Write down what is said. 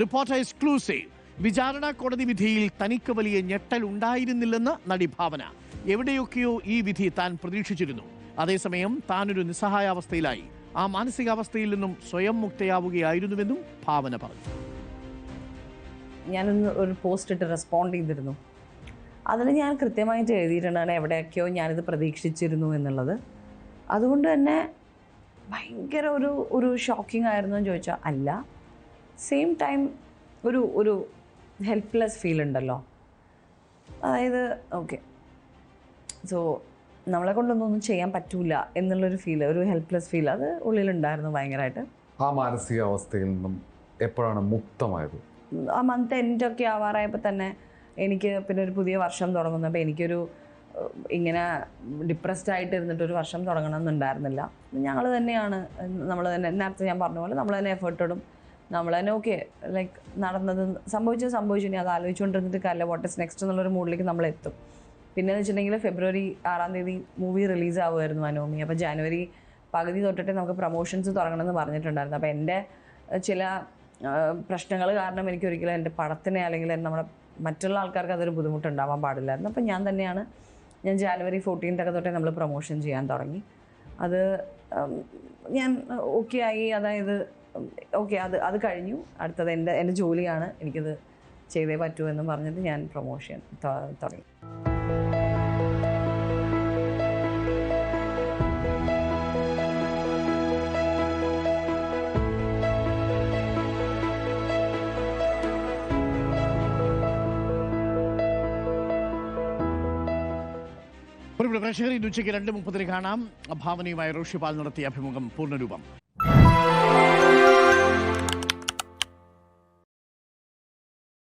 Reporter exclusive. വിചാരണ കോടതി വിധിയിൽ തനിക്ക് വലിയ ഞെട്ടൽ ഉണ്ടായിരുന്നില്ലെന്ന് നടി ഭാവന. എവിടെയൊക്കെയോ ഈ വിധി താൻ പ്രതീക്ഷിച്ചിരുന്നു. അതേസമയം താനൊരു നിസ്സഹായാവസ്ഥയിലായി. ആ മാനസികാവസ്ഥയിൽ നിന്നും സ്വയം മുക്തയാവുകയായിരുന്നുവെന്നും ഭാവന പറഞ്ഞു. ഞാനൊന്ന് ഒരു പോസ്റ്റ് ഇട്ട് റെസ്പോണ്ട് ചെയ്തിരുന്നു. അതിൽ ഞാൻ കൃത്യമായിട്ട് എഴുതിയിട്ടുണ്ടാണ് എവിടെയൊക്കെയോ ഞാനിത് പ്രതീക്ഷിച്ചിരുന്നു എന്നുള്ളത്. അതുകൊണ്ട് തന്നെ ഭയങ്കര ഒരു ഷോക്കിംഗ് ആയിരുന്നു എന്ന് ചോദിച്ചാൽ അല്ല. സെയിം ടൈം ഒരു ഹെൽപ്ലെസ് ഫീൽ ഉണ്ടല്ലോ. അതായത് ഓക്കെ, സോ നമ്മളെ കൊണ്ടൊന്നും ചെയ്യാൻ പറ്റൂല എന്നുള്ളൊരു ഫീൽ, ഒരു ഹെൽപ്ലെസ് ഫീൽ അത് ഉള്ളിലുണ്ടായിരുന്നു ഭയങ്കരമായിട്ട്. ആ മാനസികാവസ്ഥയിൽ നിന്നും എപ്പോഴാണ് മുക്തമായത്? ആ മന്ത് എൻഡൊക്കെ ആവാറായപ്പോൾ തന്നെ എനിക്ക് പിന്നെ ഒരു പുതിയ വർഷം തുടങ്ങുന്നു. അപ്പോൾ എനിക്കൊരു ഇങ്ങനെ ഡിപ്രസ്ഡ് ആയിട്ട് ഇരുന്നിട്ടൊരു വർഷം തുടങ്ങണം എന്നുണ്ടായിരുന്നില്ല. ഞങ്ങൾ തന്നെയാണ്, നമ്മൾ തന്നെ നേരത്തെ ഞാൻ പറഞ്ഞ പോലെ നമ്മൾ തന്നെ എഫേർട്ട് ഇടും. നമ്മൾ തന്നെ ഓക്കെ, ലൈക്ക് നടന്നത് സംഭവിച്ചു ഇനി അത് ആലോചിച്ചുകൊണ്ടിരുന്നിട്ട് കാര്യമില്ല, വാട്ട് ഇസ് നെക്സ്റ്റ് എന്നുള്ളൊരു മൂഡിലേക്ക് നമ്മൾ എത്തും. പിന്നെ എന്ന് വെച്ചിട്ടുണ്ടെങ്കിൽ ഫെബ്രുവരി 6-ാം തീയതി മൂവി റിലീസ് ആവുമായിരുന്നു അനോമി. അപ്പോൾ ജനുവരി പകുതി തൊട്ടിട്ട് നമുക്ക് പ്രൊമോഷൻസ് തുടങ്ങണമെന്ന് പറഞ്ഞിട്ടുണ്ടായിരുന്നു. അപ്പോൾ എൻ്റെ ചില പ്രശ്നങ്ങൾ കാരണം എനിക്കൊരിക്കലും എൻ്റെ പടത്തിനെ അല്ലെങ്കിൽ നമ്മുടെ മറ്റുള്ള ആൾക്കാർക്ക് അതൊരു ബുദ്ധിമുട്ടുണ്ടാവാൻ പാടില്ലായിരുന്നു. അപ്പം ഞാൻ ജനുവരി 14 തൊട്ടേ നമ്മൾ പ്രൊമോഷൻ ചെയ്യാൻ തുടങ്ങി. അത് ഞാൻ ഓക്കെ ആയി. അതായത് ഓക്കെ, അത് കഴിഞ്ഞു. അടുത്തത് എൻ്റെ ജോലിയാണ്, എനിക്കത് ചെയ്തേ പറ്റൂ എന്ന് പറഞ്ഞിട്ട് ഞാൻ പ്രൊമോഷൻ തുടങ്ങി. പ്രേക്ഷകർ ഇന്ന് ഉച്ചയ്ക്ക് 2:30 കാണാം. ഭാവനയുമായി റോഷിപാൽ നടത്തിയ അഭിമുഖം പൂർണ്ണരൂപം.